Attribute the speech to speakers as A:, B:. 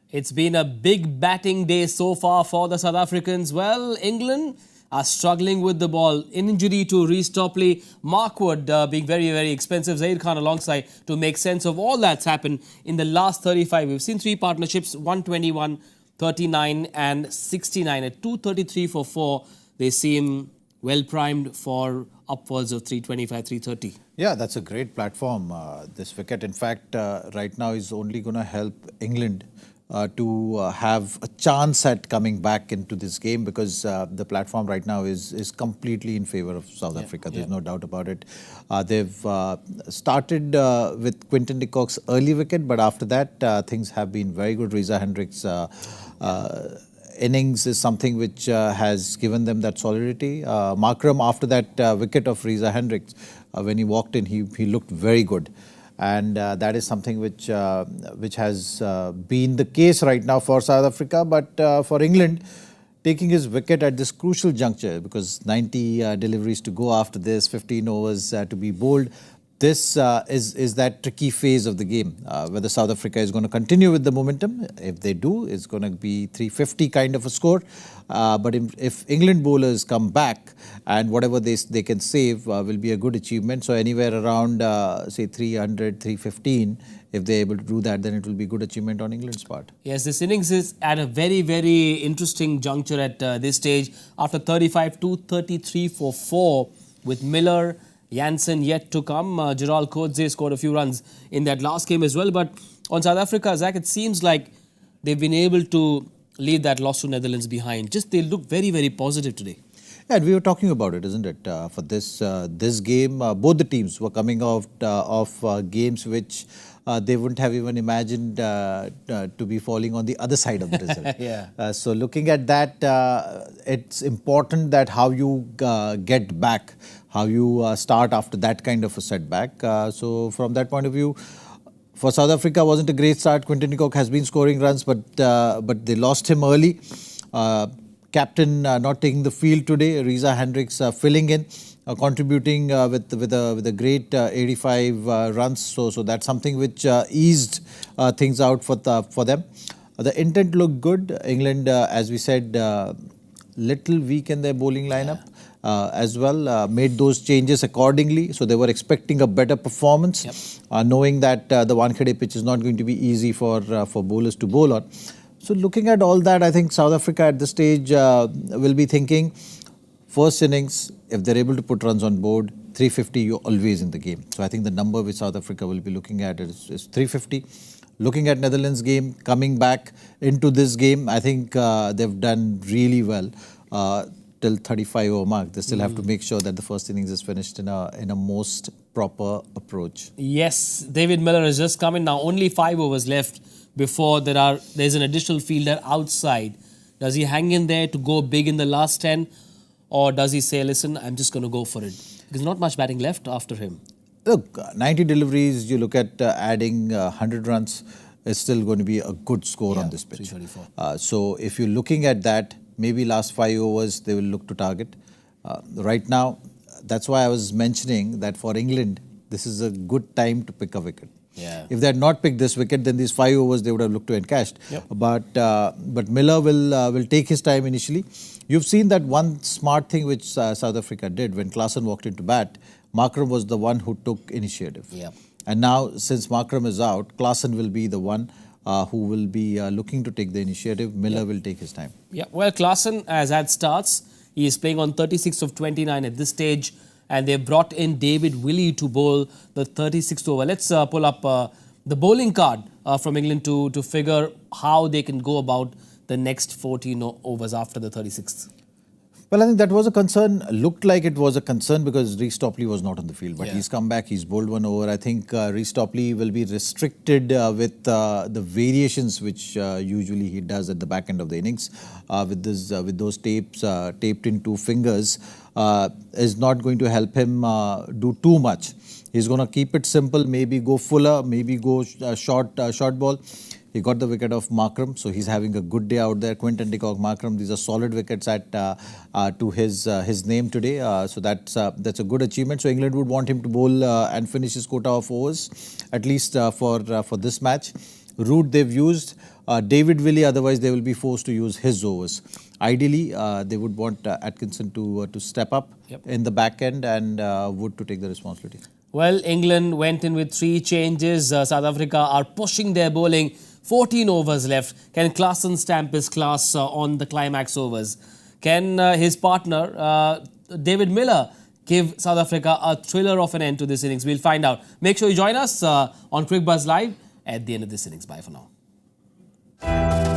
A: It's been a big batting day so far for the South Africans. Well, England are struggling with the ball. Injury to Reece Topley, Markwood being very, very expensive, Zaheer Khan alongside to make sense of all that's happened in the last 35. We've seen three partnerships, 121, 39 and 69. At 233 for 4, they seem well primed for upwards of 325, 330.
B: Yeah, that's a great platform, this wicket. In fact, right now is only going to help England to have a chance at coming back into this game, because the platform right now is completely in favor of South Africa. There's no doubt about it. They've started with Quinton de Kock's early wicket, but after that things have been very good. Reza Hendricks' innings is something which has given them that solidity. Markram, after that wicket of Reza Hendricks, when he walked in, he looked very good. And that is something which has been the case right now for South Africa. But for England, taking his wicket at this crucial juncture, because 90 deliveries to go after this, 15 overs to be bowled, this is that tricky phase of the game, whether South Africa is going to continue with the momentum. If they do, it's going to be 350 kind of a score. But if England bowlers come back, and whatever they can save will be a good achievement. So anywhere around, say, 300, 315, if they're able to do that, then it will be a good achievement on England's part.
A: Yes, this innings is at a very, very interesting juncture at this stage. After 35, 233 for 4 with Miller, Jansen yet to come. Gerald Coetzee scored a few runs in that last game as well. But on South Africa, Zach, it seems like they've been able to leave that loss to Netherlands behind. Just they look very, very positive today.
B: Yeah, and we were talking about it, isn't it? For this game, both the teams were coming out of games which they wouldn't have even imagined to be falling on the other side of the result. So looking at that, it's important that how you get back, how you start after that kind of a setback. So from that point of view, for South Africa, wasn't a great start. Quinton de Kock has been scoring runs, but they lost him early. Captain not taking the field today. Reza Hendricks filling in, contributing with a great 85 runs. So that's something which eased things out for them. The intent looked good. England, as we said, little weak in their bowling lineup. As well, made those changes accordingly. So they were expecting a better performance, knowing that the Wankhede pitch is not going to be easy for bowlers to bowl on. So looking at all that, I think South Africa at this stage will be thinking, first innings, if they're able to put runs on board, 350, you're always in the game. So I think the number which South Africa will be looking at is 350. Looking at Netherlands game, coming back into this game, I think they've done really well. Till 35 over mark, they still have to make sure that the first innings is finished in a most proper approach.
A: Yes, David Miller has just come in now. Only 5 overs left before there's an additional fielder outside. Does he hang in there to go big in the last 10, or does he say, listen, I'm just going to go for it? There's not much batting left after him.
B: Look, 90 deliveries, you look at adding 100 runs, it's still going to be a good score on this pitch.
A: 324.
B: So if you're looking at that, maybe last 5 overs, they will look to target. Right now, that's why I was mentioning that for England, this is a good time to pick a wicket. If they had not picked this wicket, then these 5 overs, they would have looked to encash. But Miller will take his time initially. You've seen that one smart thing which South Africa did when Klaasen walked into bat. Markram was the one who took initiative. And now, since Markram is out, Klaasen will be the one who will be looking to take the initiative. Miller will take his time.
A: Well, Klaasen has had starts. He is playing on 36 of 29 at this stage. And they've brought in David Willey to bowl the 36th over. Let's pull up the bowling card from England to figure how they can go about the next 14 overs after the 36th.
B: Well, I think that was a concern. Looked like it was a concern because Reece Topley was not on the field. But he's come back, he's bowled 1 over. I think Reece Topley will be restricted with the variations which usually he does at the back end of the innings. With those tapes taped in 2 fingers is not going to help him do too much. He's going to keep it simple, maybe go fuller, maybe go short ball. He got the wicket of Markram, so he's having a good day out there. Quinton de Kock, Markram, these are solid wickets at to his name today. So that's a good achievement. So England would want him to bowl and finish his quota of overs, at least for this match. route they've used. David Willey, otherwise they will be forced to use his overs. Ideally, they would want Atkinson to step up in the back end and Wood to take the responsibility.
A: Well, England went in with 3 changes. South Africa are pushing their bowling. 14 overs left. Can Klaasen stamp his class on the climax overs? Can his partner, David Miller, give South Africa a thriller of an end to this innings? We'll find out. Make sure you join us on Cricbuzz Live at the end of this innings. Bye for now.